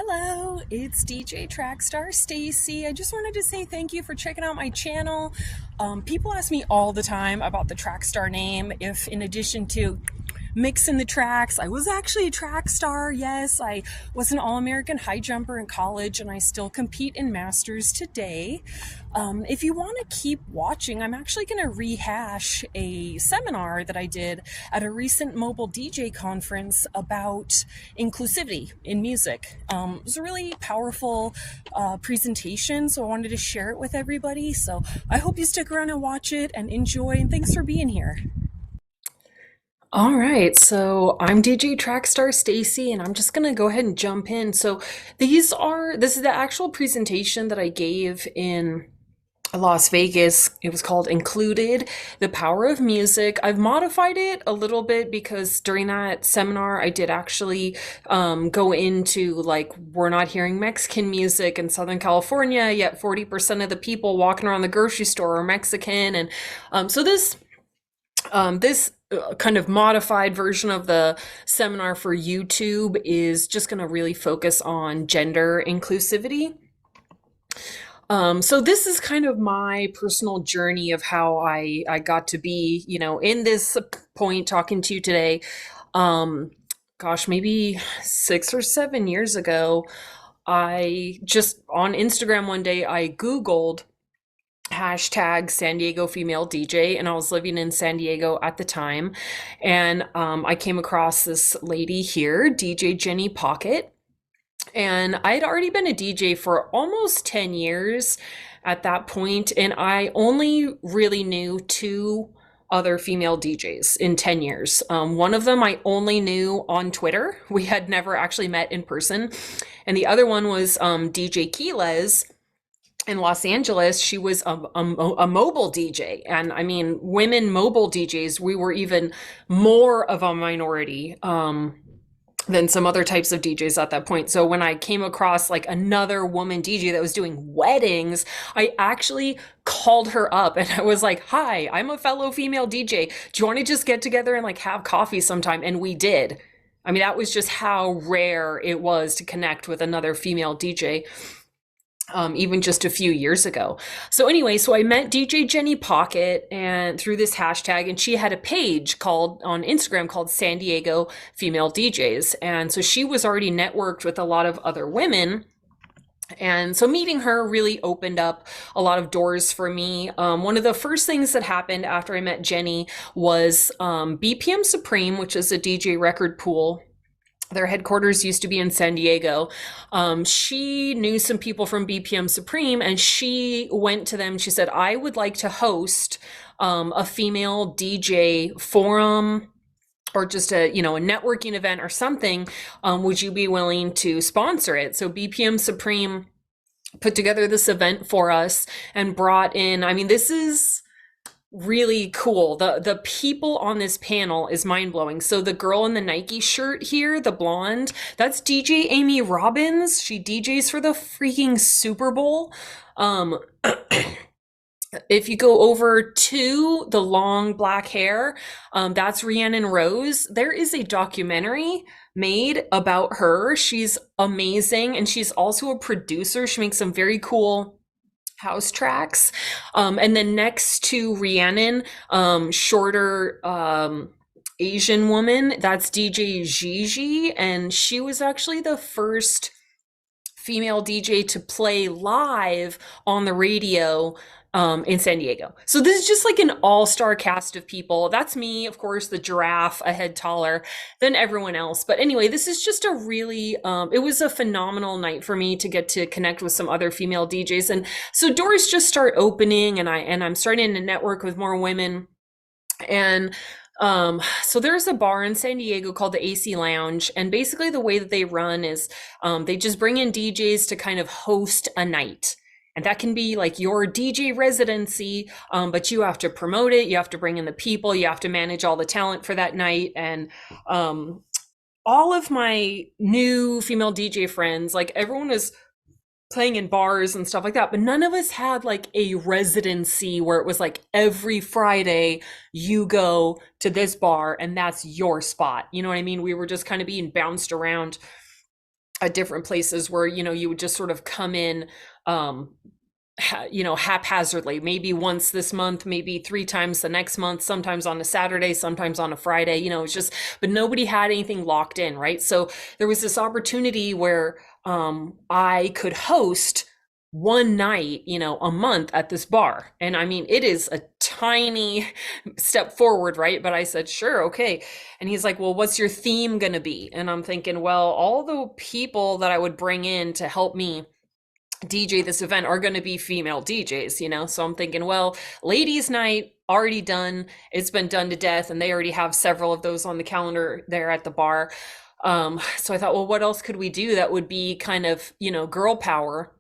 Hello, it's DJ Trackstar Stacy. I just wanted to say thank you for checking out my channel. People ask me all the time about the Trackstar name, if in addition to mixing the tracks, I was actually a track star. Yes, I was an All-American high jumper in college and I still compete in masters today. If you want to keep watching, I'm actually going to rehash a seminar that I did at a recent mobile DJ conference about inclusivity in music. It was a really powerful presentation, so I wanted to share it with everybody. So I hope you stick around and watch it and enjoy, and thanks for being here. All right, so I'm DJ Trackstar Stacy, and I'm just gonna go ahead and jump in. So this is the actual presentation that I gave in Las Vegas. It was called Included, The Power of Music. I've modified it a little bit because during that seminar, I did actually go into like, we're not hearing Mexican music in Southern California, yet 40% of the people walking around the grocery store are Mexican. And so this kind of modified version of the seminar for YouTube is just going to really focus on gender inclusivity. So this is kind of my personal journey of how I got to be, in this point talking to you today. Gosh, maybe 6 or 7 years ago, I just on Instagram one day, I Googled hashtag San Diego female DJ, and I was living in San Diego at the time, and I came across this lady here, DJ Jenny Pocket, and I had already been a DJ for almost 10 years at that point, and I only really knew two other female DJs in 10 years. One of them I only knew on Twitter. We had never actually met in person, and the other one was DJ Keyless in Los Angeles. She was a mobile DJ. And I mean, women mobile DJs, we were even more of a minority than some other types of DJs at that point. So when I came across like another woman DJ that was doing weddings, I actually called her up and I was like, hi, I'm a fellow female DJ. Do you want to just get together and like have coffee sometime? And we did. I mean, that was just how rare it was to connect with another female DJ. Even just a few years ago. So anyway, so I met DJ Jenny Pocket and through this hashtag, and she had a page called on Instagram called San Diego Female DJs. And so she was already networked with a lot of other women. And so meeting her really opened up a lot of doors for me. One of the first things that happened after I met Jenny was BPM Supreme, which is a DJ record pool. Their headquarters used to be in San Diego. She knew some people from BPM Supreme, and she went to them. She said, I would like to host a female DJ forum or just a networking event or something. Would you be willing to sponsor it? So BPM Supreme put together this event for us and brought in, I mean, this is really cool. The people on this panel is mind-blowing. So the girl in the Nike shirt here, the blonde, that's DJ Amy Robbins. She DJs for the freaking Super Bowl. If you go over to the long black hair, that's Rhiannon Rose. There is a documentary made about her. She's amazing, and she's also a producer. She makes some very cool house tracks. And then next to Rhiannon, shorter Asian woman, that's DJ Gigi, and she was actually the first female DJ to play live on the radio in San Diego. So this is just like an all-star cast of people. That's me, of course, the giraffe, a head taller than everyone else. But anyway, this is just a really, it was a phenomenal night for me to get to connect with some other female DJs. And so doors just start opening, and I'm starting to network with more women. And so there's a bar in San Diego called the AC Lounge, and basically the way that they run is they just bring in DJs to kind of host a night. And that can be like your DJ residency, but you have to promote it, you have to bring in the people, you have to manage all the talent for that night. And all of my new female DJ friends, like everyone is playing in bars and stuff like that, but none of us had like a residency where it was like every Friday you go to this bar and that's your spot. You know what I mean? We were just kind of being bounced around. at different places where, you would just sort of come in, um, haphazardly, maybe once this month, maybe three times the next month, sometimes on a Saturday, sometimes on a Friday, it's just, but nobody had anything locked in, right? So there was this opportunity where I could host one night, a month at this bar. And I mean, it is a tiny step forward, right? But I said, sure, okay. And he's like, well, what's your theme going to be? And I'm thinking, well, all the people that I would bring in to help me DJ this event are going to be female DJs, So I'm thinking, well, ladies' night already done. It's been done to death, and they already have several of those on the calendar there at the bar. So I thought, well, what else could we do that would be kind of, girl power?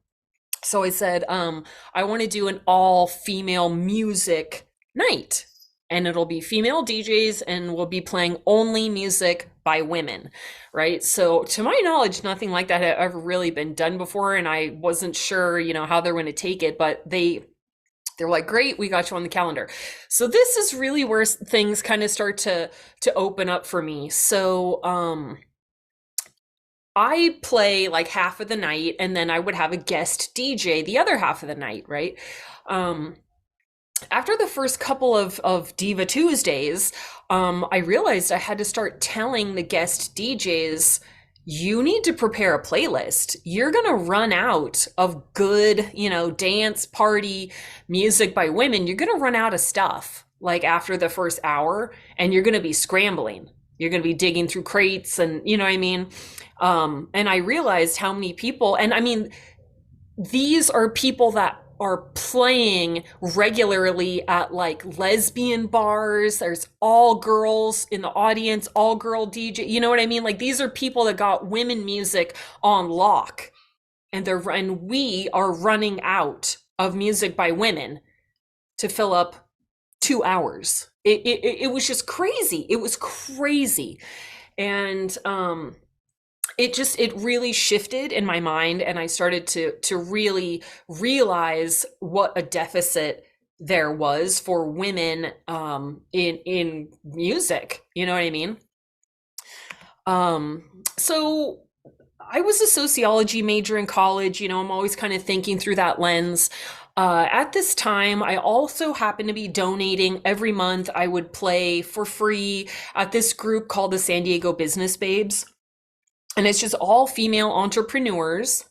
So I said, I want to do an all female music night, and it'll be female DJs, and we'll be playing only music by women, right? So to my knowledge, nothing like that had ever really been done before, and I wasn't sure, how they're going to take it, but they're like, great, we got you on the calendar. So this is really where things kind of start to open up for me. So I play like half of the night, and then I would have a guest DJ the other half of the night, right? After the first couple of Diva Tuesdays, I realized I had to start telling the guest DJs, you need to prepare a playlist. You're going to run out of good, dance party music by women. You're going to run out of stuff like after the first hour, and you're going to be scrambling. You're going to be digging through crates, and you know what I mean? And I realized how many people, and I mean, these are people that are playing regularly at like lesbian bars. There's all girls in the audience, all girl DJ. You know what I mean? Like, these are people that got women music on lock, and we are running out of music by women to fill up 2 hours. It was just crazy. It was crazy. And it really shifted in my mind, and I started to really realize what a deficit there was for women in music. You know what I mean? So I was a sociology major in college. I'm always kind of thinking through that lens. At this time, I also happened to be donating every month. I would play for free at this group called the San Diego Business Babes. And it's just all female entrepreneurs.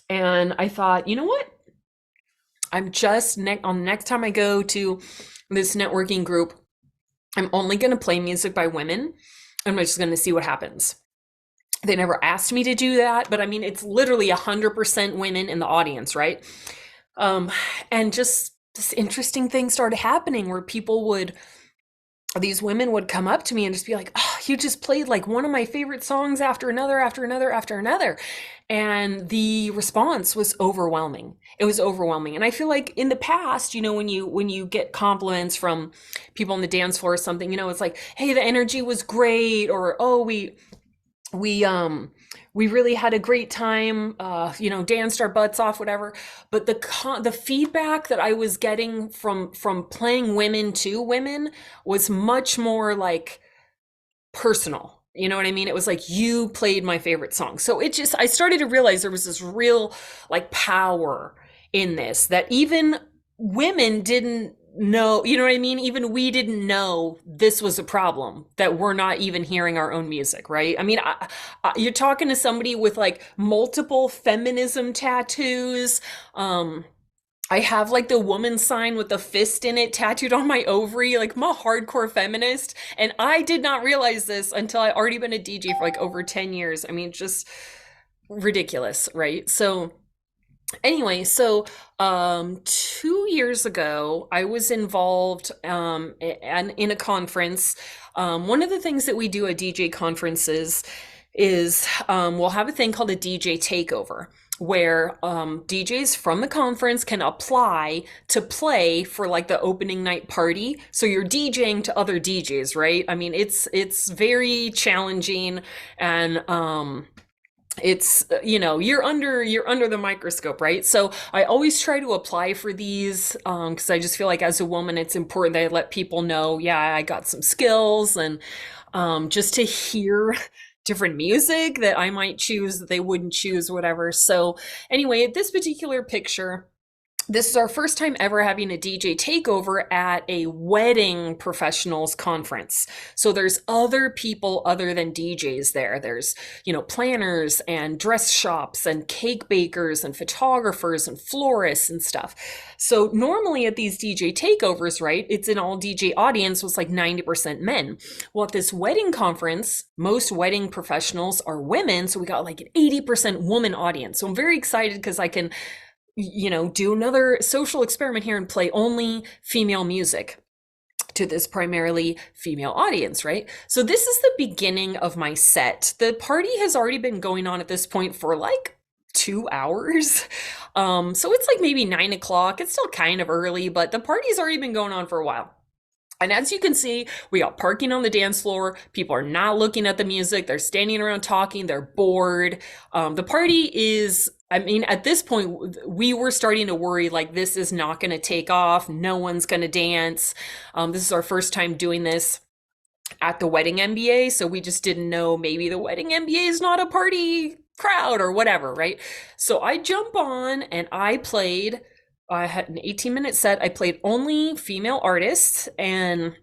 And I thought, you know what? I'm just on the next time I go to this networking group, I'm only going to play music by women. I'm just going to see what happens. They never asked me to do that, but I mean, it's literally 100% women in the audience, right? And just this interesting thing started happening where these women would come up to me and just be like, oh, you just played like one of my favorite songs after another, after another, after another. And the response was overwhelming. It was overwhelming. And I feel like in the past, when you get compliments from people on the dance floor or something, it's like, hey, the energy was great, or, oh, we really had a great time, danced our butts off, whatever. But the feedback that I was getting from playing women to women was much more like personal. You know what I mean? It was like, you played my favorite song. So I started to realize there was this real like power in this, that even women didn't know, you know what I mean? Even we didn't know this was a problem, that we're not even hearing our own music, right? I mean, you're talking to somebody with like multiple feminism tattoos. I have like the woman sign with the fist in it tattooed on my ovary. Like, I'm a hardcore feminist, and I did not realize this until I already been a DJ for like over 10 years. I mean, just ridiculous, right? So anyway, so 2 years ago, I was involved in a conference. One of the things that we do at DJ conferences is we'll have a thing called a DJ takeover, where DJs from the conference can apply to play for like the opening night party. So you're DJing to other DJs, right? I mean, it's very challenging, and it's you're under the microscope, right? So I always try to apply for these because I just feel like as a woman it's important that I let people know, yeah, I got some skills, and just to hear different music that I might choose that they wouldn't choose, whatever. So anyway, this particular picture, this is our first time ever having a DJ takeover at a wedding professionals conference. So there's other people other than DJs there. There's, planners and dress shops and cake bakers and photographers and florists and stuff. So normally at these DJ takeovers, right, it's an all DJ audience was like 90% men. Well, at this wedding conference, most wedding professionals are women. So we got like an 80% woman audience. So I'm very excited because I can do another social experiment here and play only female music to this primarily female audience, right? So this is the beginning of my set. The party has already been going on at this point for like 2 hours. So it's like maybe 9 o'clock. It's still kind of early, but the party's already been going on for a while. And as you can see, we got parking on the dance floor. People are not looking at the music. They're standing around talking. They're bored. The party is, at this point, we were starting to worry like this is not going to take off. No one's going to dance. This is our first time doing this at the Wedding MBA. So we just didn't know maybe the Wedding MBA is not a party crowd or whatever, right? So I jump on and I had an 18-minute set. I played only female artists, and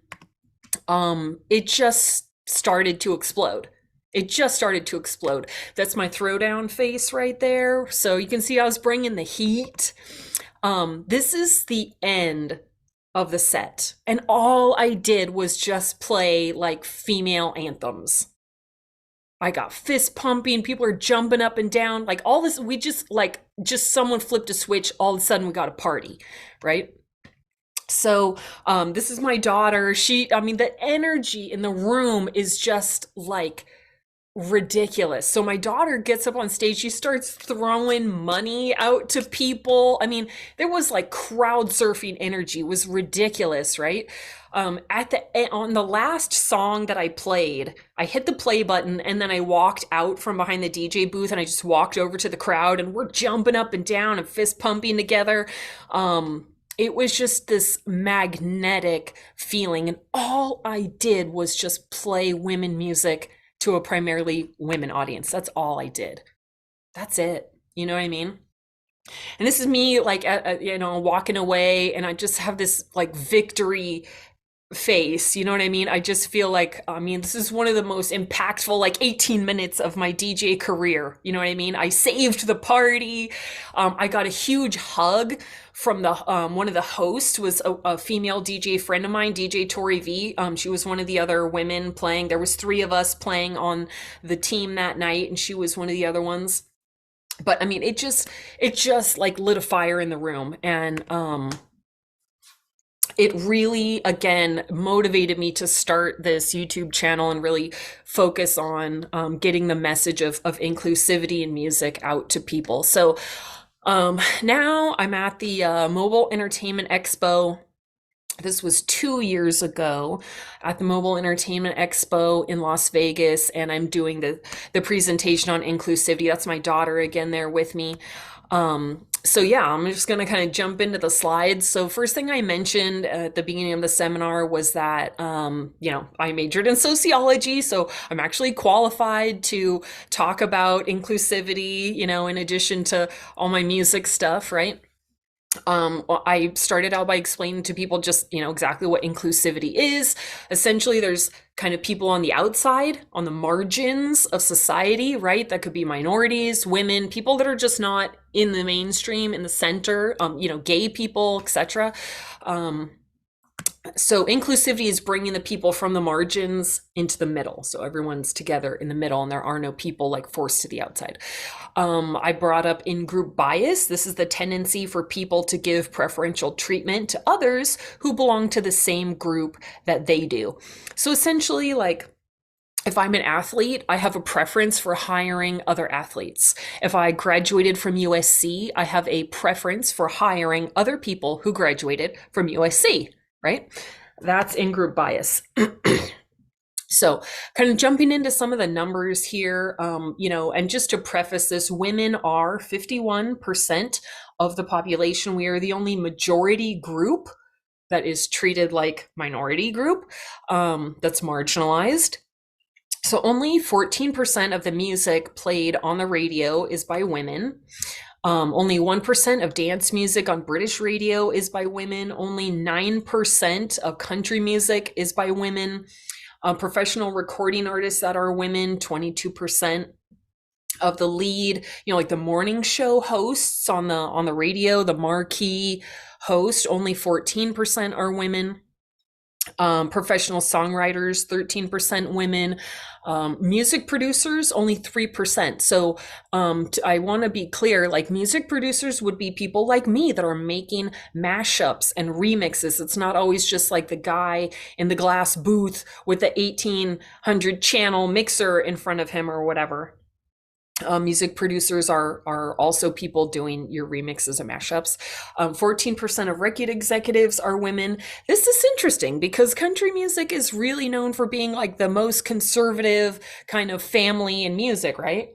it just started to explode. That's my throwdown face right there. So you can see I was bringing the heat. This is the end of the set, and all I did was just play like female anthems. I got fist pumping. People are jumping up and down. Like all this, we just someone flipped a switch. All of a sudden we got a party, right? So this is my daughter. The energy in the room is just like ridiculous. So my daughter gets up on stage. She starts throwing money out to people. There was like crowd surfing energy. It was ridiculous, right? On the last song that I played, I hit the play button and then I walked out from behind the DJ booth and I just walked over to the crowd and we're jumping up and down and fist pumping together. It was just this magnetic feeling, and all I did was just play women music to a primarily women audience. That's all I did. That's it. You know what I mean? And this is me like, walking away, and I just have this like victory face. You know what I mean? I just feel like, this is one of the most impactful like 18 minutes of my DJ career. You know what I mean? I saved the party. I got a huge hug from the one of the hosts was a female DJ friend of mine, DJ Tori V. She was one of the other women playing. There was 3 of us playing on the team that night, and she was one of the other ones. But it just like lit a fire in the room, and it really, again, motivated me to start this YouTube channel and really focus on getting the message of inclusivity in music out to people. So now I'm at the Mobile Entertainment Expo. This was 2 years ago at the Mobile Entertainment Expo in Las Vegas, and I'm doing the presentation on inclusivity. That's my daughter again there with me. So yeah, I'm just going to kind of jump into the slides. So first thing I mentioned at the beginning of the seminar was that, I majored in sociology. So I'm actually qualified to talk about inclusivity, in addition to all my music stuff, right? I started out by explaining to people just, exactly what inclusivity is. Essentially, there's kind of people on the outside, on the margins of society, right? That could be minorities, women, people that are just not in the mainstream, in the center, gay people, etc. So inclusivity is bringing the people from the margins into the middle. So everyone's together in the middle, and there are no people like forced to the outside. I brought up in-group bias. This is the tendency for people to give preferential treatment to others who belong to the same group that they do. So essentially, like, if I'm an athlete, I have a preference for hiring other athletes. If I graduated from USC, I have a preference for hiring other people who graduated from USC. Right? That's in-group bias. So kind of jumping into some of the numbers here, and just to preface this, women are 51% of the population. We are the only majority group that is treated like minority group, that's marginalized. So only 14% of the music played on the radio is by women. Only 1% of dance music on British radio is by women. Only 9% of country music is by women. Professional recording artists that are women, 22% of the lead, like the morning show hosts on the radio, the marquee host, only 14% are women. Professional songwriters, 13% women. Music producers, only 3%. So I want to be clear, like music producers would be people like me that are making mashups and remixes. It's not always just like the guy in the glass booth with the 1800 channel mixer in front of him or whatever. Music producers are also people doing your remixes and mashups. 14% of record executives are women. This is interesting because country music is really known for being like the most conservative kind of family in music, right?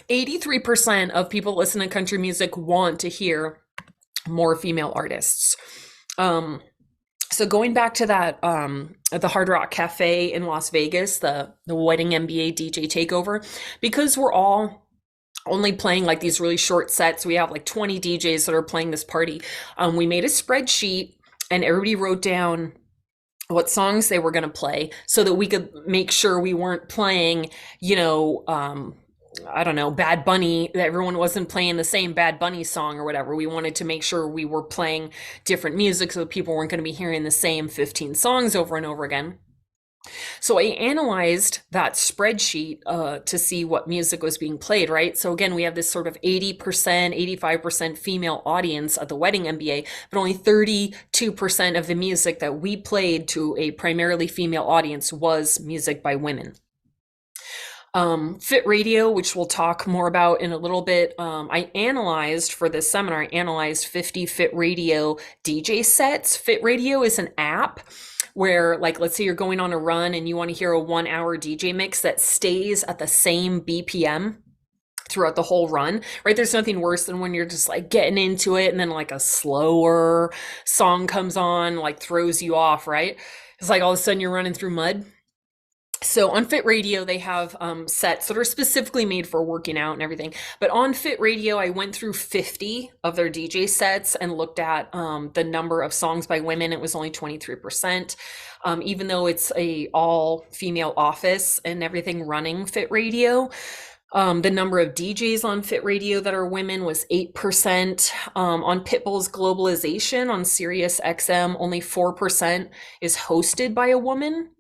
83% of people listening to country music want to hear more female artists. So going back to that, the Hard Rock Cafe in Las Vegas, the Wedding MBA DJ takeover, because we're all only playing like these really short sets. We have like 20 DJs that are playing this party. We made a spreadsheet and everybody wrote down what songs they were going to play so that we could make sure we weren't playing, I don't know, Bad Bunny, that everyone wasn't playing the same Bad Bunny song or whatever. We wanted to make sure we were playing different music so that people weren't going to be hearing the same 15 songs over and over again. So I analyzed that spreadsheet to see what music was being played, right? So again, we have this sort of 80%, 85% female audience at the Wedding MBA, but only 32% of the music that we played to a primarily female audience was music by women. Fit Radio, which we'll talk more about in a little bit. I analyzed for this seminar, I analyzed 50 Fit Radio DJ sets. Fit Radio is an app where, like, let's say you're going on a run and you want to hear a 1 hour DJ mix that stays at the same BPM throughout the whole run, right? There's nothing worse than when you're just like getting into it and then like a slower song comes on, like throws you off, right? It's like all of a sudden you're running through mud. So on Fit Radio, they have sets that are specifically made for working out and everything. But on Fit Radio, I went through 50 of their DJ sets and looked at the number of songs by women. It was only 23%. Even though it's a all female office and everything running Fit Radio, the number of DJs on Fit Radio that are women was 8%. On Pitbull's Globalization on Sirius XM, only 4% is hosted by a woman.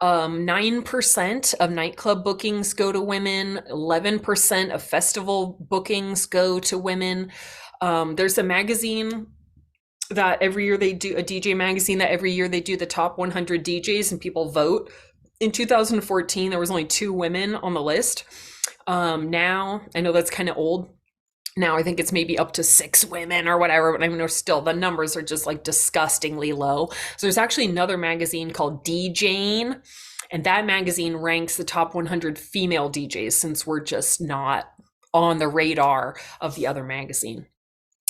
9% of nightclub bookings go to women. 11% of festival bookings go to women. There's a magazine that every year they do, a DJ magazine that every year they do the top 100 DJs and people vote. In 2014, there was only 2 women on the list. Now, I know that's kind of old. Now I think it's maybe up to 6 women or whatever, but I mean, still the numbers are just like disgustingly low. So there's actually another magazine called DJing, and that magazine ranks the top 100 female DJs since we're just not on the radar of the other magazine.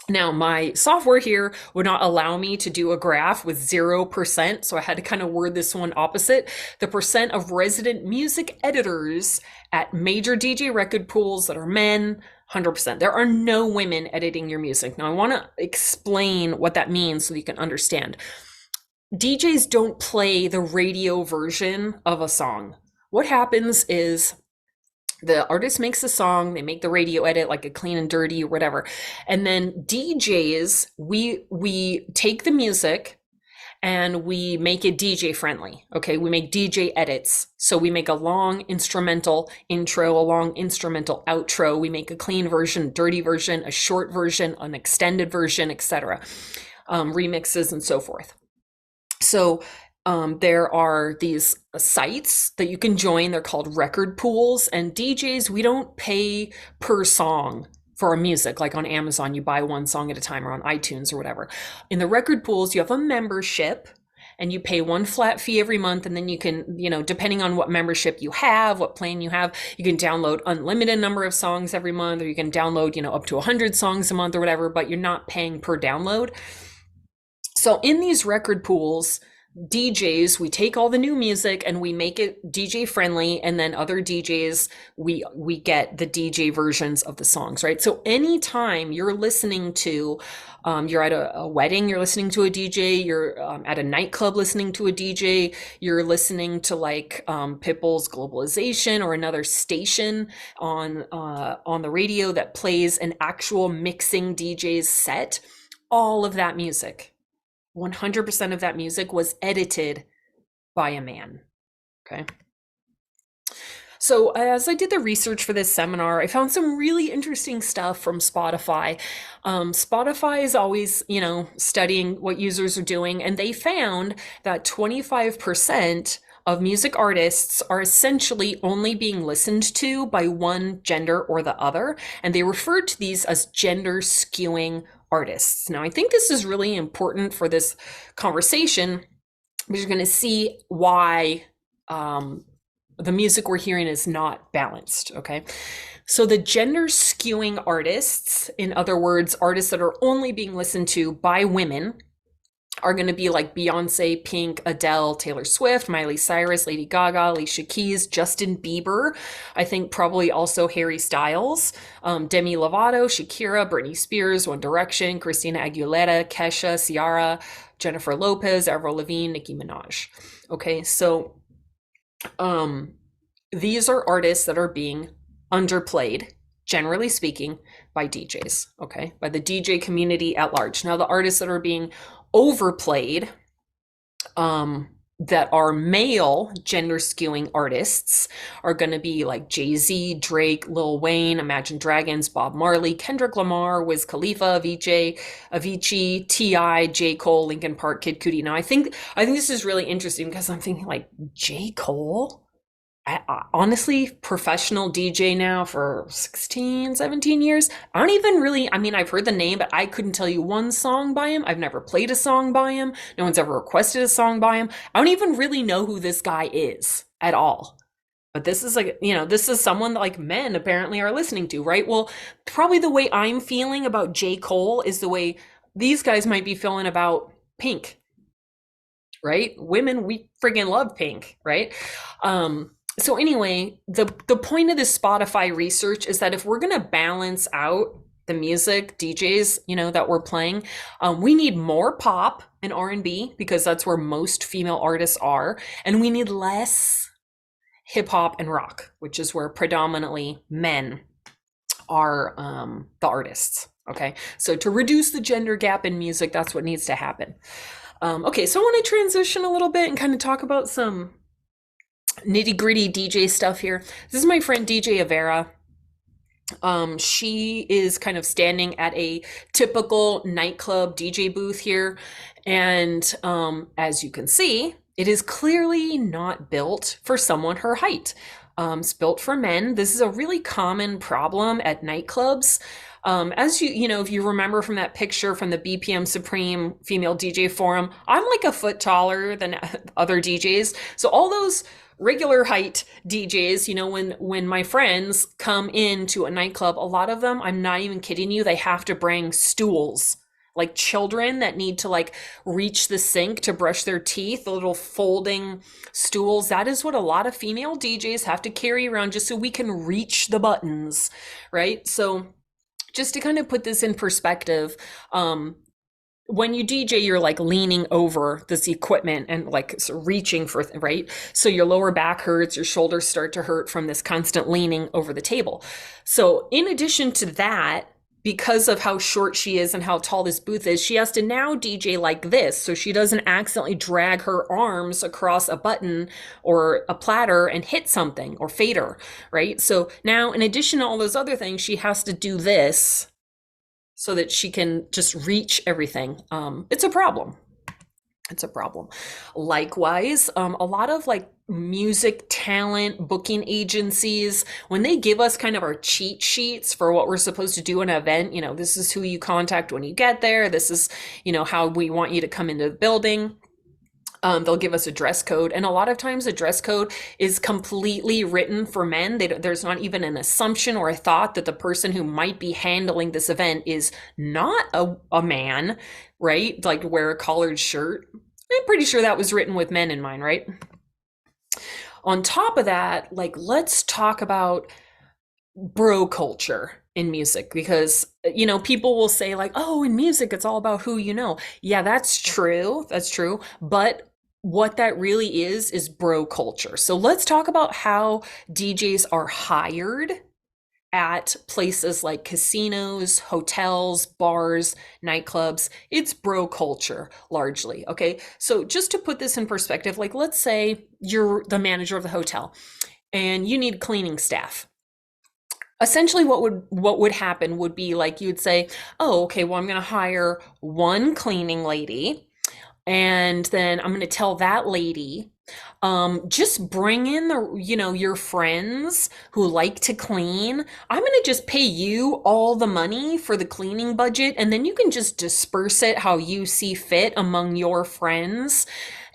Now, my software here would not allow me to do a graph with 0%, so I had to kind of word this one opposite. The percent of resident music editors at major DJ record pools that are men, 100%. There are no women editing your music. Now, I want to explain what that means so you can understand. DJs don't play the radio version of a song. What happens is the artist makes a song, they make the radio edit, like a clean and dirty or whatever. And then DJs, we take the music and we make it DJ friendly. Okay, we make DJ edits. So we make a long instrumental intro, a long instrumental outro. We make a clean version, dirty version, a short version, an extended version, etc. Remixes and so forth. So there are these sites that you can join. They're called record pools, and DJs, we don't pay per song for our music. Like on Amazon, you buy one song at a time, or on iTunes or whatever. In the record pools, you have a membership and you pay one flat fee every month. And then you can, depending on what membership you have, what plan you have, you can download unlimited number of songs every month, or you can download, up to 100 songs a month or whatever, but you're not paying per download. So in these record pools, DJs, we take all the new music and we make it DJ friendly, and then other DJs, we get the DJ versions of the songs, right? So anytime you're listening to, you're at a wedding, you're listening to a DJ, you're at a nightclub listening to a DJ, you're listening to like Pitbull's Globalization or another station on the radio that plays an actual mixing DJ's set, all of that music, 100% of that music was edited by a man. Okay. So as I did the research for this seminar, I found some really interesting stuff from Spotify. Spotify is always, studying what users are doing, and they found that 25% of music artists are essentially only being listened to by one gender or the other, and they referred to these as gender skewing artists. Now, I think this is really important for this conversation because you're going to see why the music we're hearing is not balanced, okay? So the gender skewing artists, in other words, artists that are only being listened to by women, are going to be like Beyonce, Pink, Adele, Taylor Swift, Miley Cyrus, Lady Gaga, Alicia Keys, Justin Bieber. I think probably also Harry Styles, Demi Lovato, Shakira, Britney Spears, One Direction, Christina Aguilera, Kesha, Ciara, Jennifer Lopez, Avril Lavigne, Nicki Minaj. Okay, so these are artists that are being underplayed, generally speaking, by DJs, okay, by the DJ community at large. Now, the artists that are being overplayed, that are male gender skewing artists, are going to be like Jay-Z, Drake, Lil Wayne, Imagine Dragons, Bob Marley, Kendrick Lamar, Wiz Khalifa, Avicii, T.I., J. Cole, Linkin Park, Kid Cudi. Now, I think this is really interesting because I'm thinking like J. Cole? Honestly, professional DJ now for 16, 17 years. I don't even really, I've heard the name, but I couldn't tell you one song by him. I've never played a song by him. No one's ever requested a song by him. I don't even really know who this guy is at all. But this is like, this is someone that like men apparently are listening to, right? Well, probably the way I'm feeling about J. Cole is the way these guys might be feeling about Pink, right? Women, we friggin' love Pink, right? So anyway, the point of this Spotify research is that if we're going to balance out the music DJs, that we're playing, we need more pop and R&B because that's where most female artists are. And we need less hip hop and rock, which is where predominantly men are the artists. Okay. So to reduce the gender gap in music, that's what needs to happen. Okay. So I want to transition a little bit and kind of talk about some nitty gritty DJ stuff here. This is my friend DJ Avera. She is kind of standing at a typical nightclub DJ booth here. And as you can see, it is clearly not built for someone her height. It's built for men. This is a really common problem at nightclubs. As if you remember from that picture from the BPM Supreme Female DJ Forum, I'm like a foot taller than other DJs. So all those regular height DJs, when my friends come into a nightclub, a lot of them, I'm not even kidding you, they have to bring stools, like children that need to like reach the sink to brush their teeth, the little folding stools. That is what a lot of female DJs have to carry around just so we can reach the buttons, right? So just to kind of put this in perspective, when you DJ, you're like leaning over this equipment and like reaching for, right? So your lower back hurts, your shoulders start to hurt from this constant leaning over the table. So in addition to that, because of how short she is and how tall this booth is, she has to now DJ like this so she doesn't accidentally drag her arms across a button or a platter and hit something or fader, right? So now in addition to all those other things, she has to do this so that she can just reach everything. It's a problem. It's a problem. Likewise, a lot of like music talent booking agencies, when they give us kind of our cheat sheets for what we're supposed to do in an event, this is who you contact when you get there. This is, how we want you to come into the building. They'll give us a dress code. And a lot of times the dress code is completely written for men. There's not even an assumption or a thought that the person who might be handling this event is not a man, right? Like wear a collared shirt. I'm pretty sure that was written with men in mind, right? On top of that, like, let's talk about bro culture in music, because people will say like, oh, in music it's all about who you know. Yeah, that's true, but what that really is bro culture. So let's talk about how DJs are hired at places like casinos, hotels, bars, nightclubs. It's bro culture largely. Okay. So just to put this in perspective, like, let's say you're the manager of the hotel and you need cleaning staff. Essentially what would happen would be like, you'd say, oh, okay, well, I'm going to hire one cleaning lady, and then I'm going to tell that lady, just bring in your friends who like to clean. I'm going to just pay you all the money for the cleaning budget, and then you can just disperse it how you see fit among your friends.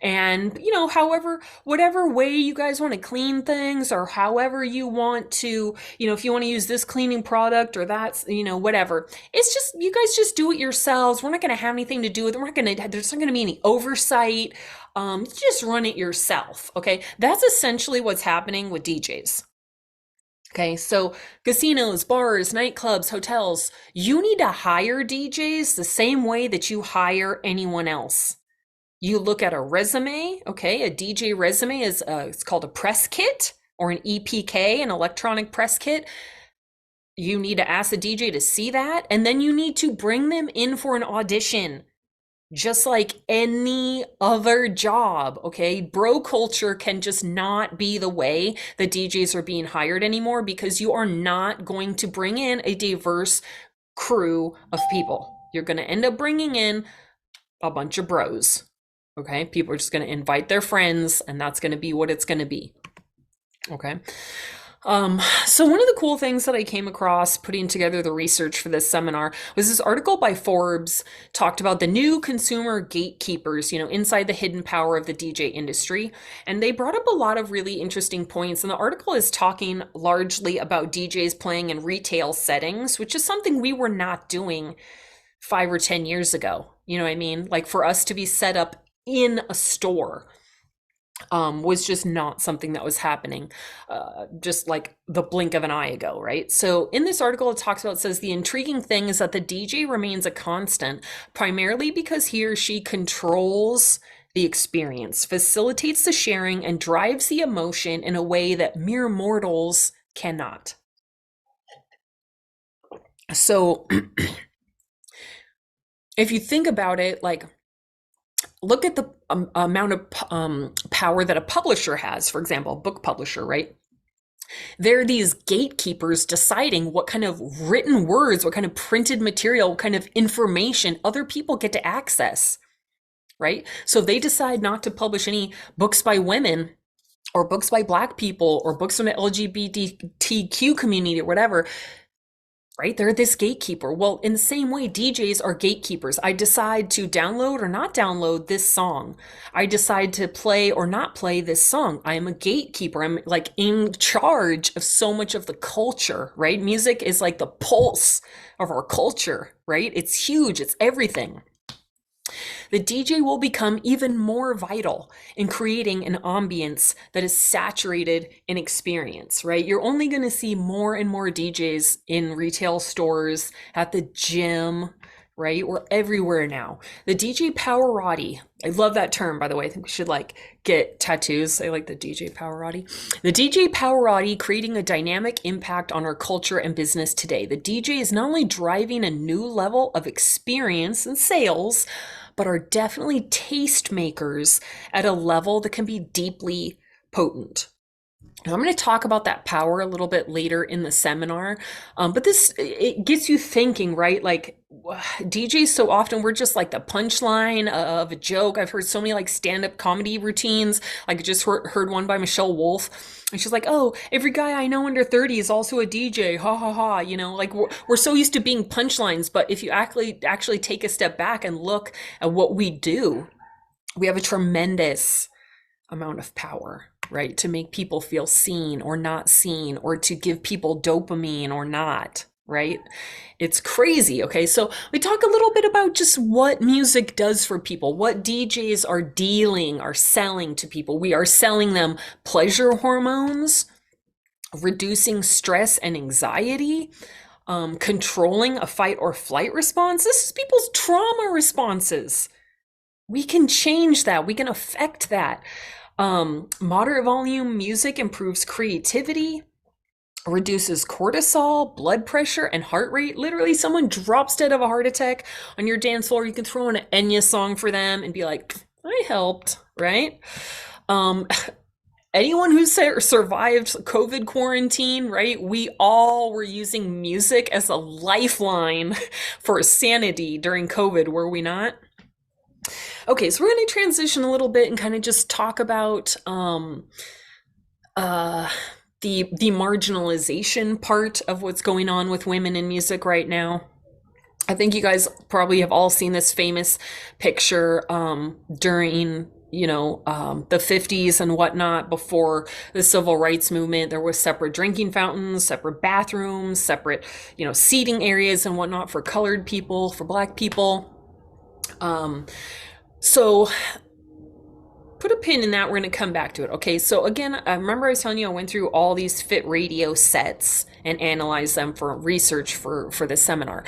And, however, whatever way you guys want to clean things, or however you want to, if you want to use this cleaning product or that's, whatever. It's just, you guys just do it yourselves. We're not going to have anything to do with it. There's not going to be any oversight. Just run it yourself. Okay. That's essentially what's happening with DJs. Okay, so casinos, bars, nightclubs, hotels, you need to hire DJs the same way that you hire anyone else. You look at a resume, okay? A DJ resume is it's called a press kit, or an EPK, an electronic press kit. You need to ask the DJ to see that, and then you need to bring them in for an audition, just like any other job, okay? Bro culture can just not be the way that DJs are being hired anymore, because you are not going to bring in a diverse crew of people. You're going to end up bringing in a bunch of bros. Okay, people are just going to invite their friends, and that's going to be what it's going to be. Okay. So one of the cool things that I came across putting together the research for this seminar was this article by Forbes, talked about the new consumer gatekeepers, inside the hidden power of the DJ industry. And they brought up a lot of really interesting points. And the article is talking largely about DJs playing in retail settings, which is something we were not doing 5 or 10 years ago. You know what I mean? Like, for us to be set up in a store was just not something that was happening just like the blink of an eye ago, right? So in this article, it says the intriguing thing is that the DJ remains a constant, primarily because he or she controls the experience, facilitates the sharing, and drives the emotion in a way that mere mortals cannot. So if you think about it, like, look at the amount of power that a publisher has, for example, a book publisher, right? There are these gatekeepers deciding what kind of written words, what kind of printed material, what kind of information other people get to access, right? So if they decide not to publish any books by women, or books by Black people, or books from the LGBTQ community, or whatever, right? They're this gatekeeper. Well, in the same way, DJs are gatekeepers. I decide to download or not download this song. I decide to play or not play this song. I am a gatekeeper. I'm like in charge of so much of the culture, right? Music is like the pulse of our culture, right? It's huge. It's everything. The DJ will become even more vital in creating an ambience that is saturated in experience, right? You're only going to see more and more DJs in retail stores, at the gym, right? We're everywhere now. The DJ Powerati, I love that term, by the way. I think we should like get tattoos. I like the DJ Powerati. The DJ Powerati creating a dynamic impact on our culture and business today. The DJ is not only driving a new level of experience and sales, but are definitely tastemakers at a level that can be deeply potent. And I'm going to talk about that power a little bit later in the seminar. But it gets you thinking, right? Like, DJs, so often we're just like the punchline of a joke. I've heard so many like stand-up comedy routines. Like, I just heard one by Michelle Wolf. And she's like, oh, every guy I know under 30 is also a DJ. Ha ha ha. Like, we're so used to being punchlines. But if you actually take a step back and look at what we do, we have a tremendous amount of power, right? To make people feel seen or not seen, or to give people dopamine or not, right? It's crazy. Okay, so we talk a little bit about just what music does for people, what DJs are selling to people. We are selling them pleasure hormones, reducing stress and anxiety, controlling a fight or flight response. This is people's trauma responses. We can change that. We can affect that. Moderate volume music improves creativity, reduces cortisol, blood pressure, and heart rate. Literally, someone drops dead of a heart attack on your dance floor. You can throw in an Enya song for them and be like, I helped, right? Anyone who survived COVID quarantine, right? We all were using music as a lifeline for sanity during COVID, were we not? Okay, so we're going to transition a little bit and kind of just talk about the marginalization part of what's going on with women in music right now. I think you guys probably have all seen this famous picture during the 50s and whatnot. Before the civil rights movement, there was separate drinking fountains, separate bathrooms, separate seating areas and whatnot for colored people, for Black people. So put a pin in that. We're going to come back to it. Okay, so again, I remember I was telling you I went through all these Fit Radio sets and analyzed them for research for the seminar.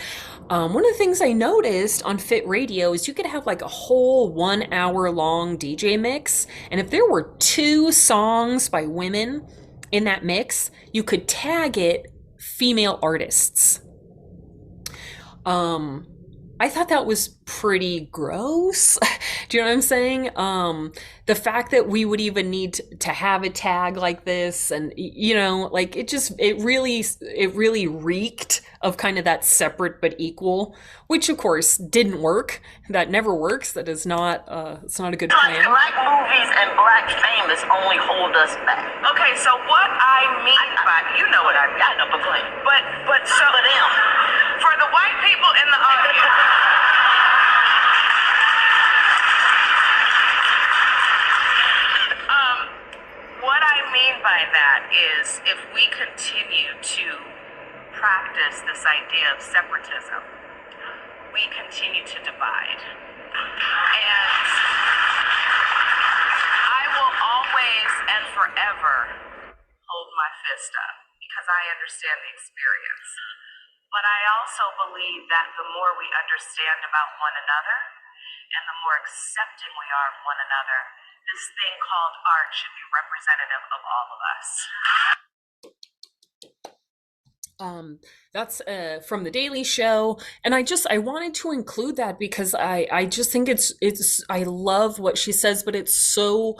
One of the things I noticed on Fit Radio is you could have like a whole 1 hour long DJ mix. And if there were 2 songs by women in that mix, you could tag it female artists. I thought that was pretty gross. Do you know what I'm saying? The fact that we would even need to have a tag like this, and like it really reeked of kind of that separate but equal, which of course didn't work. That never works. That is not it's not a good plan. Black movies and Black famous only hold us back. Okay, so what I mean by what I know, but so for them, for the white people in the audience. What I mean by that is if we continue to practice this idea of separatism, we continue to divide. And I will always and forever hold my fist up because I understand the experience. But I also believe that the more we understand about one another and the more accepting we are of one another, this thing called art should be representative of all of us. That's from the Daily Show, and I wanted to include that because I just think it's I love what she says, but it's so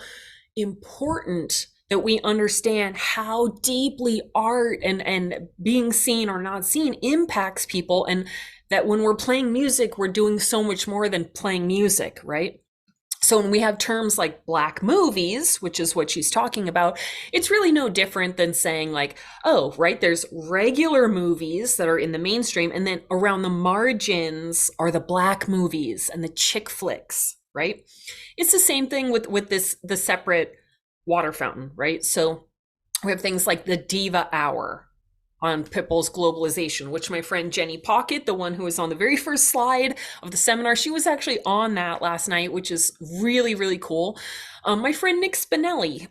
important that we understand how deeply art and being seen or not seen impacts people, and that when we're playing music, we're doing so much more than playing music, right? So when we have terms like Black movies, which is what she's talking about, it's really no different than saying like, oh, right, there's regular movies that are in the mainstream, and then around the margins are the Black movies and the chick flicks, right? It's the same thing with the separate water fountain, right? So we have things like the Diva Hour on Pitbull's Globalization, which my friend Jenny Pocket, the one who was on the very first slide of the seminar, she was actually on that last night, which is really, really cool. My friend Nick Spinelli,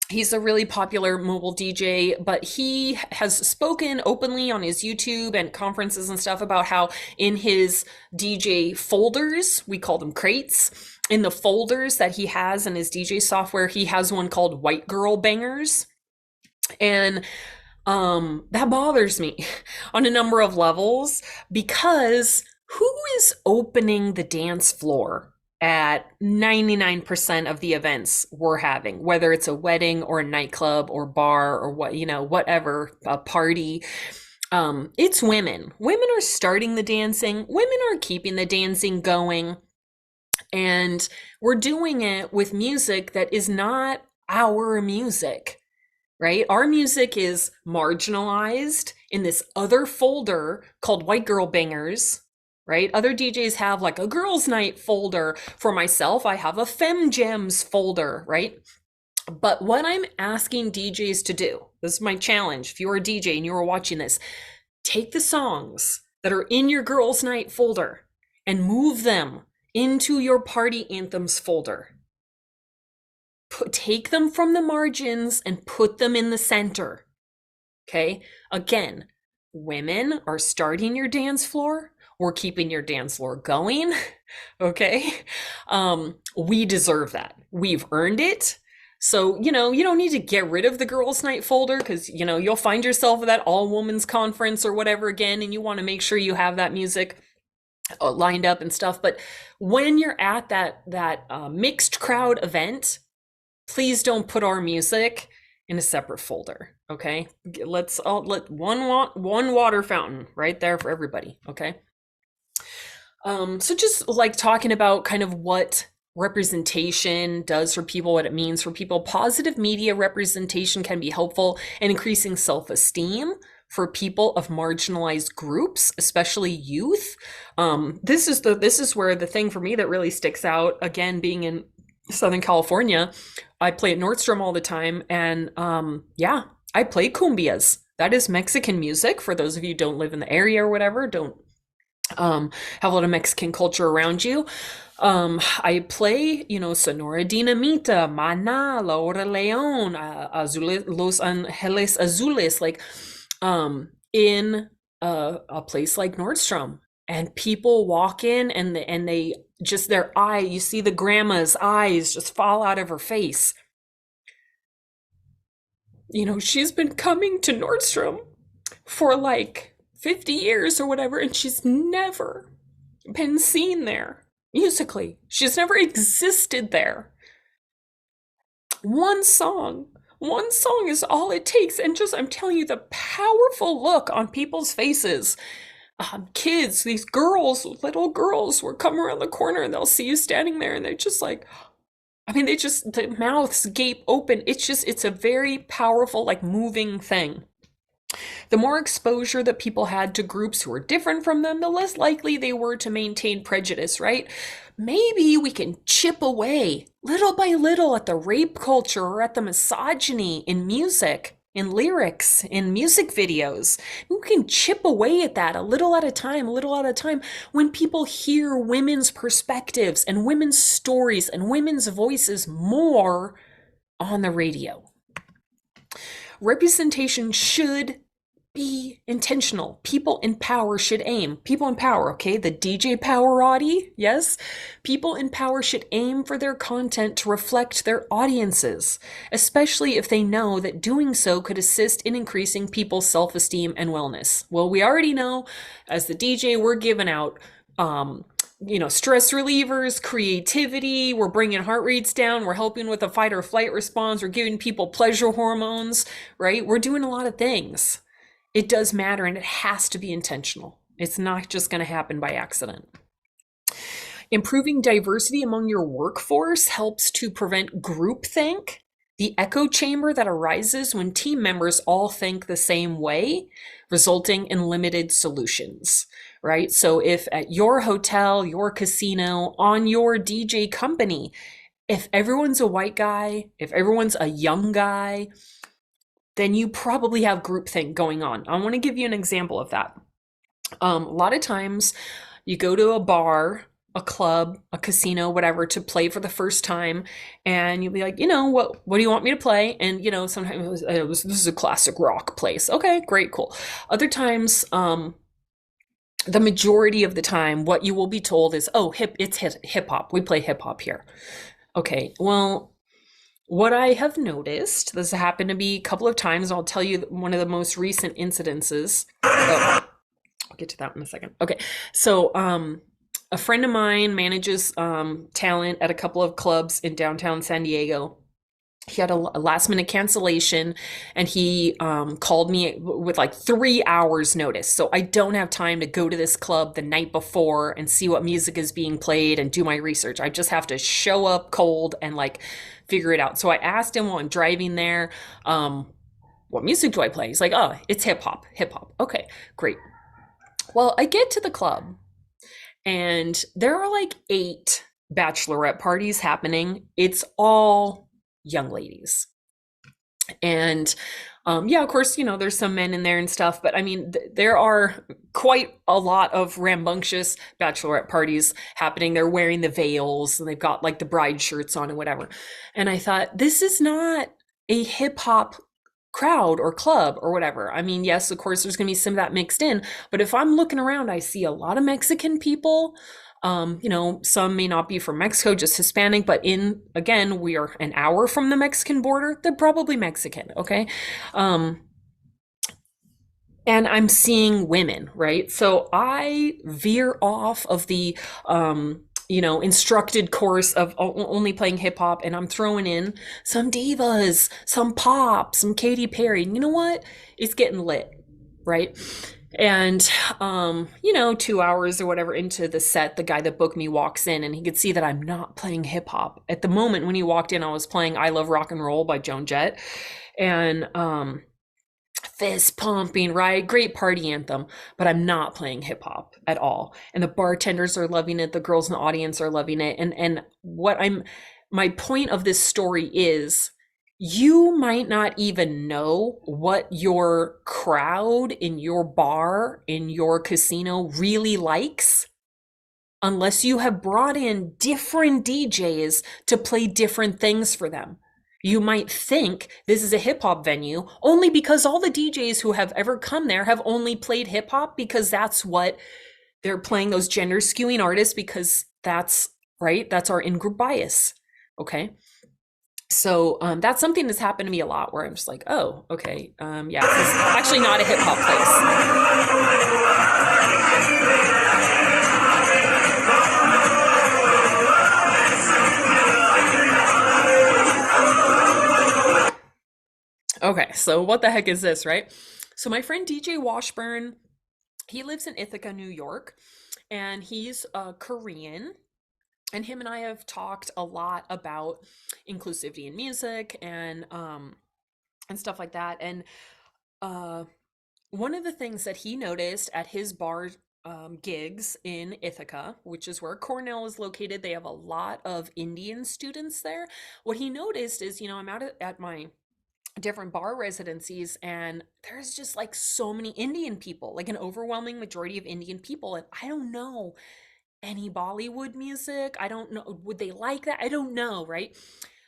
he's a really popular mobile DJ, but he has spoken openly on his YouTube and conferences and stuff about how in his DJ folders, we call them crates, in the folders that he has in his DJ software, he has one called White Girl Bangers. And that bothers me on a number of levels, because who is opening the dance floor at 99% of the events we're having, whether it's a wedding or a nightclub or bar or whatever, a party? It's women. Women are starting the dancing. Women are keeping the dancing going. And we're doing it with music that is not our music. Right? Our music is marginalized in this other folder called White Girl Bangers, right? Other DJs have like a girls' night folder. For myself, I have a Fem Gems folder, right? But what I'm asking DJs to do, this is my challenge. If you're a DJ and you're watching this, take the songs that are in your girls' night folder and move them into your party anthems folder. Take them from the margins and put them in the center. Okay? Again, women are starting your dance floor. We're keeping your dance floor going. Okay? We deserve that. We've earned it. So, you don't need to get rid of the girls' night folder because, you'll find yourself at that all women's conference or whatever again, and you want to make sure you have that music lined up and stuff. But when you're at that mixed crowd event, please don't put our music in a separate folder. Okay, let one water fountain right there for everybody. Okay. So just like talking about kind of what representation does for people, what it means for people. Positive media representation can be helpful in increasing self-esteem for people of marginalized groups, especially youth. This is where the thing for me that really sticks out, again, being in Southern California, I play at Nordstrom all the time, and I play cumbias. That is Mexican music. For those of you who don't live in the area or whatever, don't have a lot of Mexican culture around you. I play, Sonora Dinamita, Mana, La Hora León, Los Angeles Azules, like in a place like Nordstrom. And people walk in and they just, their eye, you see the grandma's eyes just fall out of her face. She's been coming to Nordstrom for like 50 years or whatever, and she's never been seen there musically. She's never existed there. One song is all it takes. And just, I'm telling you, the powerful look on people's faces. Kids, these girls, little girls will come around the corner and they'll see you standing there and they're just like, the mouths gape open. It's a very powerful, like, moving thing. The more exposure that people had to groups who were different from them, the less likely they were to maintain prejudice, right? Maybe we can chip away little by little at the rape culture or at the misogyny in music, in lyrics, in music videos. We can chip away at that a little at a time, when people hear women's perspectives and women's stories and women's voices more on the radio. Representation should be intentional. People in power should aim. People in power, okay? The DJ Powerati, yes? People in power should aim for their content to reflect their audiences, especially if they know that doing so could assist in increasing people's self-esteem and wellness. Well, we already know, as the DJ, we're giving out stress relievers, creativity, we're bringing heart rates down, we're helping with a fight or flight response, we're giving people pleasure hormones, right? We're doing a lot of things. It does matter, and it has to be intentional. It's not just going to happen by accident. Improving diversity among your workforce helps to prevent groupthink, the echo chamber that arises when team members all think the same way, resulting in limited solutions, right? So if at your hotel, your casino, on your DJ company, if everyone's a white guy, if everyone's a young guy, then you probably have groupthink going on. I want to give you an example of that. A lot of times you go to a bar, a club, a casino, whatever, to play for the first time, and you'll be like, what do you want me to play? And sometimes this is a classic rock place. Okay, great, cool. Other times, the majority of the time, what you will be told is, it's hip hop. We play hip hop here. Okay, well, what I have noticed, this happened to be a couple of times, I'll tell you one of the most recent incidences. I'll get to that in a second. Okay, so a friend of mine manages talent at a couple of clubs in downtown San Diego. He had a last minute cancellation, and he called me with like 3 hours notice. So I don't have time to go to this club the night before and see what music is being played and do my research. I just have to show up cold and like figure it out. So I asked him while I'm driving there, what music do I play? He's like, it's hip hop. Okay, great. Well, I get to the club and there are like 8 bachelorette parties happening. It's all young ladies. And Yeah, of course, there's some men in there and stuff, but I mean, there are quite a lot of rambunctious bachelorette parties happening. They're wearing the veils and they've got like the bride shirts on and whatever. And I thought, this is not a hip hop crowd or club or whatever. I mean, yes, of course, there's going to be some of that mixed in, but if I'm looking around, I see a lot of Mexican people. Some may not be from Mexico, just Hispanic, but again, we are an hour from the Mexican border. They're probably Mexican, okay? Um, and I'm seeing women, right? So I veer off of the, instructed course of only playing hip hop, and I'm throwing in some divas, some pop, some Katy Perry. And you know what? It's getting lit, right? And 2 hours or whatever into the set, the guy that booked me walks in, and he could see that I'm not playing hip hop. At the moment when he walked in, I was playing "I Love Rock and Roll" by Joan Jett, and fist pumping, right? Great party anthem, but I'm not playing hip hop at all. And the bartenders are loving it, the girls in the audience are loving it. And my point of this story is, you might not even know what your crowd in your bar, in your casino really likes unless you have brought in different DJs to play different things for them. You might think this is a hip hop venue only because all the DJs who have ever come there have only played hip hop, because that's what they're playing, those gender skewing artists, because that's right. That's our in-group bias. Okay. So that's something that's happened to me a lot, where I'm just like, oh, okay. Yeah, this is actually not a hip hop place. Okay, so what the heck is this, right? So my friend DJ Washburn, he lives in Ithaca, New York, and he's Korean. And him and I have talked a lot about inclusivity in music and stuff like that. And one of the things that he noticed at his bar gigs in Ithaca, which is where Cornell is located, they have a lot of Indian students there. What he noticed is, I'm out at my different bar residencies, and there's just like so many Indian people, like an overwhelming majority of Indian people. And I don't know any Bollywood music. I don't know. Would they like that? I don't know, right?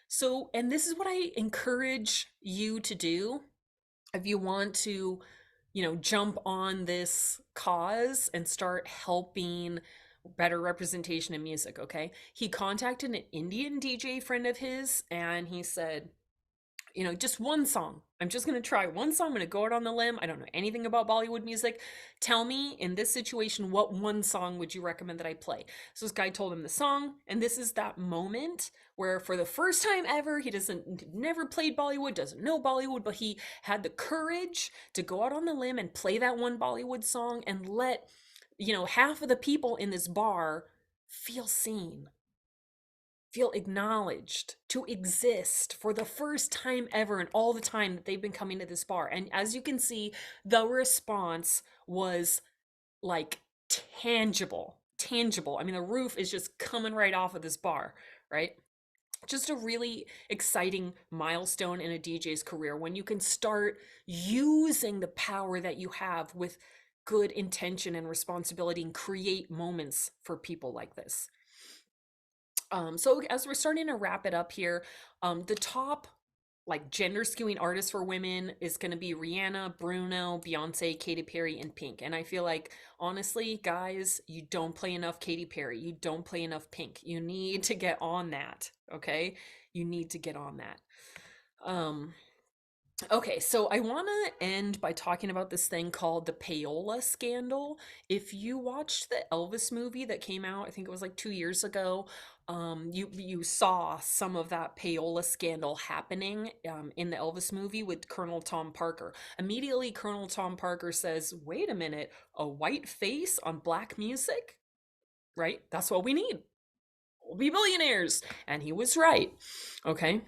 So, and this is what I encourage you to do if you want to, jump on this cause and start helping better representation in music, okay? He contacted an Indian DJ friend of his, and he said, just one song. I'm just going to try one song. I'm going to go out on the limb. I don't know anything about Bollywood music. Tell me, in this situation, what one song would you recommend that I play? So this guy told him the song, and this is that moment where, for the first time ever, he never played Bollywood, doesn't know Bollywood, but he had the courage to go out on the limb and play that one Bollywood song and let, half of the people in this bar feel seen, feel acknowledged, to exist for the first time ever in all the time that they've been coming to this bar. And as you can see, the response was like tangible. I mean, the roof is just coming right off of this bar, right? Just a really exciting milestone in a DJ's career, when you can start using the power that you have with good intention and responsibility and create moments for people like this. So as we're starting to wrap it up here, the top like gender skewing artists for women is going to be Rihanna, Bruno, Beyonce, Katy Perry, and Pink. And I feel like, honestly, guys, you don't play enough Katy Perry. You don't play enough Pink. You need to get on that. Okay. You need to get on that. Okay, so I want to end by talking about this thing called the payola scandal. If you watched the Elvis movie that came out, I think it was like 2 years ago, you saw some of that payola scandal happening in the Elvis movie with Colonel Tom Parker. Immediately, Colonel Tom Parker says, "Wait a minute, a white face on black music? Right? That's what we need. We'll be billionaires." And he was right. Okay.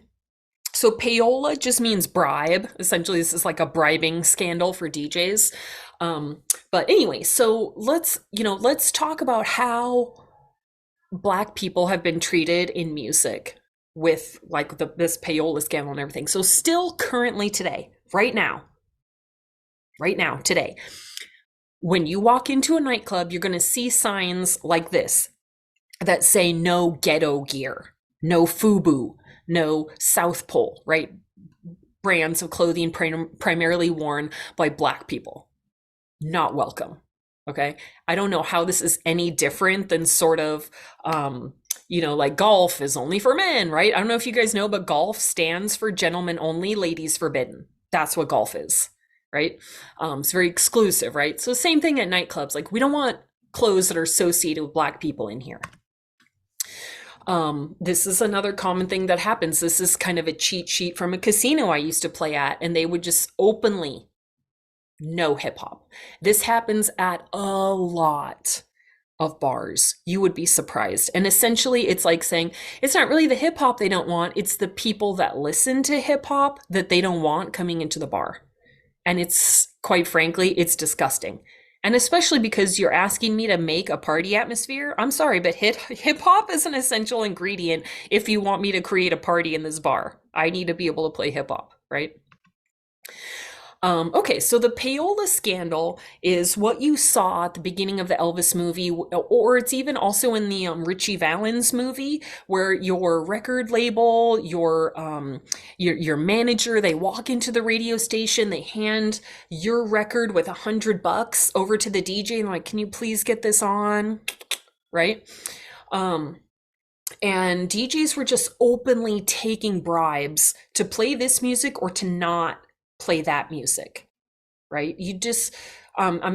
So payola just means bribe. Essentially, this is like a bribing scandal for DJs. But anyway, so let's talk about how Black people have been treated in music with like this payola scandal and everything. So still currently today, right now, today, when you walk into a nightclub, you're going to see signs like this that say no ghetto gear, no FUBU, no South Pole, right? Brands of clothing primarily worn by Black people. Not welcome. Okay. I don't know how this is any different than sort of, like golf is only for men, right? I don't know if you guys know, but golf stands for gentlemen only, ladies forbidden. That's what golf is, right? It's very exclusive, right? So same thing at nightclubs. Like, we don't want clothes that are associated with Black people in here. This is another common thing that happens. This is kind of a cheat sheet from a casino I used to play at, and they would just openly no hip hop. This happens at a lot of bars. You would be surprised. And essentially, it's like saying it's not really the hip hop they don't want, it's the people that listen to hip hop that they don't want coming into the bar. And it's, quite frankly, it's disgusting. And especially because you're asking me to make a party atmosphere. I'm sorry, but hip hop is an essential ingredient if you want me to create a party in this bar. I need to be able to play hip hop, right? Okay, so the payola scandal is what you saw at the beginning of the Elvis movie, or it's even also in the Richie Valens movie, where your record label, your manager, they walk into the radio station, they hand your record with $100 over to the DJ, and like, can you please get this on, right? And DJs were just openly taking bribes to play this music or to not play that music, right? You just,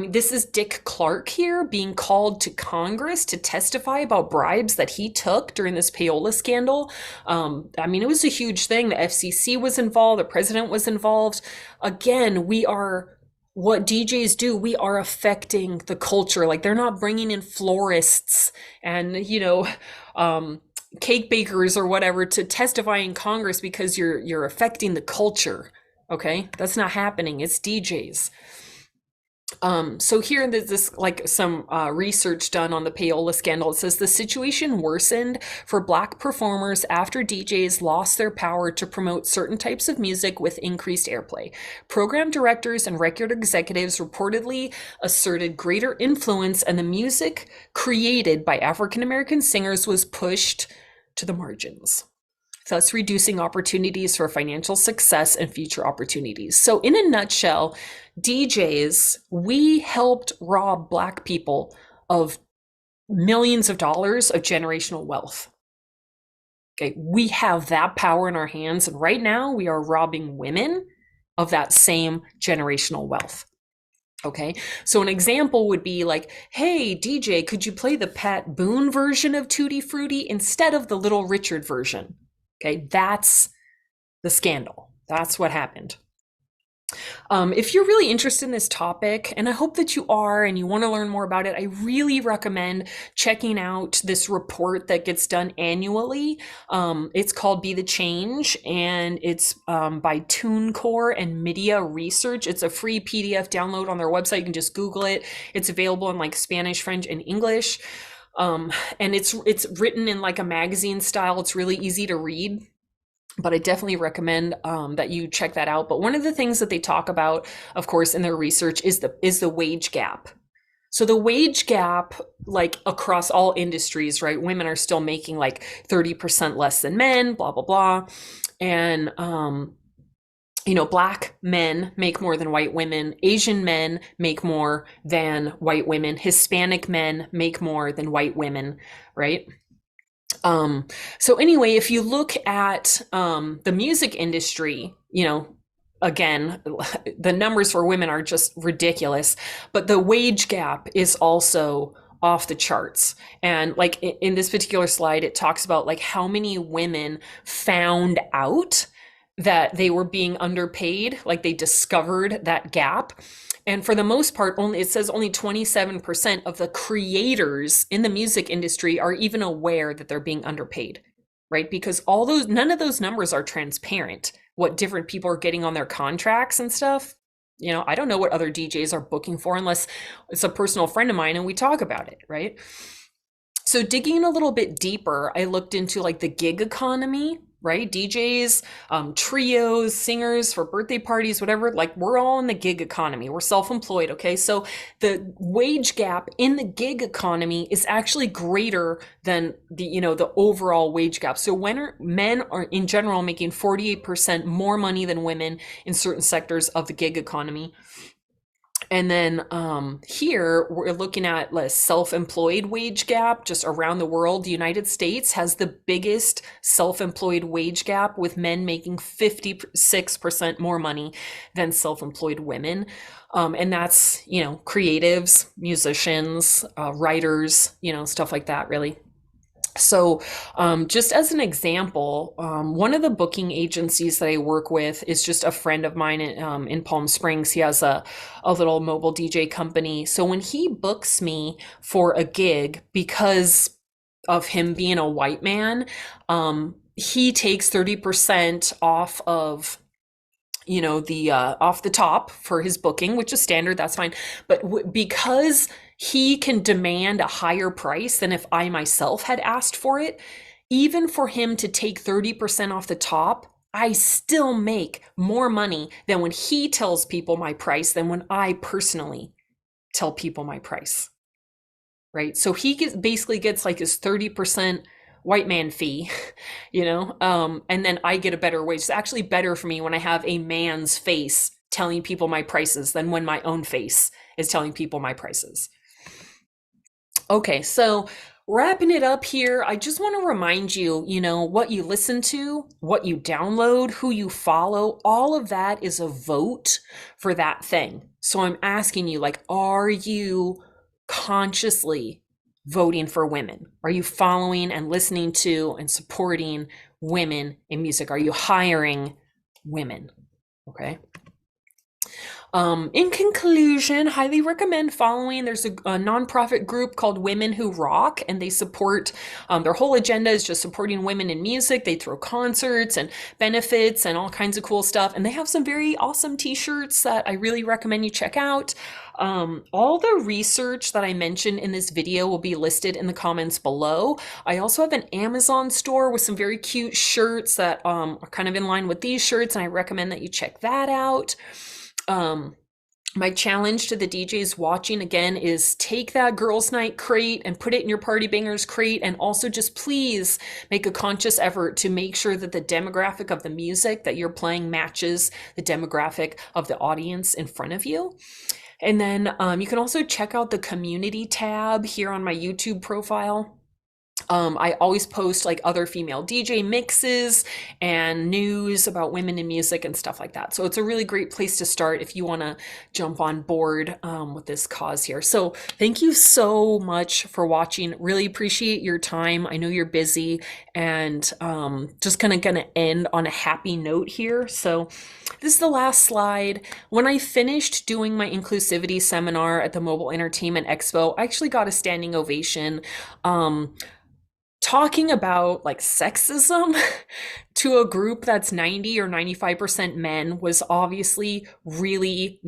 this is Dick Clark here being called to Congress to testify about bribes that he took during this payola scandal. It was a huge thing. The FCC was involved, the president was involved. Again, what DJs do, we are affecting the culture. Like, they're not bringing in florists and, cake bakers or whatever to testify in Congress because you're affecting the culture. Okay, that's not happening. It's DJs. So here, there's some research done on the payola scandal. It says the situation worsened for Black performers after DJs lost their power to promote certain types of music with increased airplay. Program directors and record executives reportedly asserted greater influence, and the music created by African American singers was pushed to the margins, thus reducing opportunities for financial success and future opportunities. So in a nutshell, DJs, we helped rob Black people of millions of dollars of generational wealth. Okay, we have that power in our hands, and right now we are robbing women of that same generational wealth. Okay, so an example would be like, hey, DJ, could you play the Pat Boone version of Tutti Frutti instead of the Little Richard version? Okay, that's the scandal. That's what happened. If you're really interested in this topic, and I hope that you are, and you want to learn more about it, I really recommend checking out this report that gets done annually. It's called Be the Change, and it's by TuneCore and Media Research. It's a free PDF download on their website. You can just Google it. It's available in like Spanish, French, and English. And it's written in like a magazine style. It's really easy to read, but I definitely recommend that you check that out. But one of the things that they talk about, of course, in their research is the wage gap. So the wage gap, like across all industries, right? Women are still making like 30% less than men, blah, blah, blah. And, Black men make more than white women. Asian men make more than white women. Hispanic men make more than white women, right? So anyway, if you look at the music industry, again, the numbers for women are just ridiculous, but the wage gap is also off the charts. And like in this particular slide, it talks about like how many women found out that they were being underpaid, like they discovered that gap. And for the most part, it says only 27% of the creators in the music industry are even aware that they're being underpaid, right? Because none of those numbers are transparent, what different people are getting on their contracts and stuff. I don't know what other DJs are booking for unless it's a personal friend of mine and we talk about it, right? So digging a little bit deeper, I looked into like the gig economy. right? DJs, trios, singers for birthday parties, whatever. Like, we're all in the gig economy. We're self-employed, okay? So the wage gap in the gig economy is actually greater than the overall wage gap. So when men are in general making 48% more money than women in certain sectors of the gig economy. And then here we're looking at a self-employed wage gap just around the world. The United States has the biggest self-employed wage gap, with men making 56% more money than self-employed women. And that's, creatives, musicians, writers, stuff like that, really. So, just as an example, one of the booking agencies that I work with is just a friend of mine in Palm Springs. He has a little mobile DJ company. So when he books me for a gig, because of him being a white man, he takes 30% off of off the top for his booking, which is standard, that's fine. But because he can demand a higher price than if I myself had asked for it, even for him to take 30% off the top, I still make more money than when he tells people my price than when I personally tell people my price, right? So he basically gets like his 30% white man fee, and then I get a better wage. It's actually better for me when I have a man's face telling people my prices than when my own face is telling people my prices. Okay, so wrapping it up here, I just want to remind you, what you listen to, what you download, who you follow, all of that is a vote for that thing. So I'm asking you, are you consciously voting for women? Are you following and listening to and supporting women in music? Are you hiring women? Okay. In conclusion, highly recommend following. There's a nonprofit group called Women Who Rock, and they support, their whole agenda is just supporting women in music. They throw concerts and benefits and all kinds of cool stuff. And they have some very awesome t-shirts that I really recommend you check out. All the research that I mentioned in this video will be listed in the comments below. I also have an Amazon store with some very cute shirts that are kind of in line with these shirts, and I recommend that you check that out. My challenge to the DJs watching again is take that girls' night crate and put it in your party bangers crate, and also just please make a conscious effort to make sure that the demographic of the music that you're playing matches the demographic of the audience in front of you. And then you can also check out the community tab here on my YouTube profile. I always post other female DJ mixes and news about women in music and stuff like that. So it's a really great place to start if you want to jump on board with this cause here. So thank you so much for watching. Really appreciate your time. I know you're busy, and just kind of going to end on a happy note here. So this is the last slide. When I finished doing my inclusivity seminar at the Mobile Entertainment Expo, I actually got a standing ovation. Talking about sexism to a group that's 90 or 95% men was obviously really,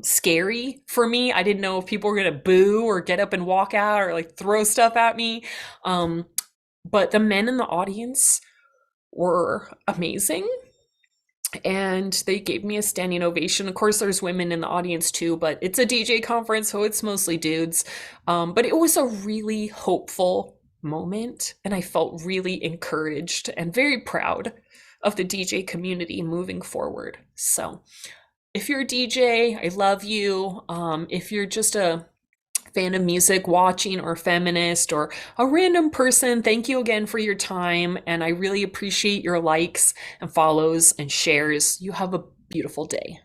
scary for me. I didn't know if people were going to boo or get up and walk out or throw stuff at me. But the men in the audience were amazing, and they gave me a standing ovation. Of course, there's women in the audience too, but it's a DJ conference, so it's mostly dudes. But it was a really hopeful moment, and I felt really encouraged and very proud of the DJ community moving forward. So if you're a DJ, I love you. If you're just a fan of music watching, or feminist, or a random person, thank you again for your time, and I really appreciate your likes and follows and shares. You have a beautiful day.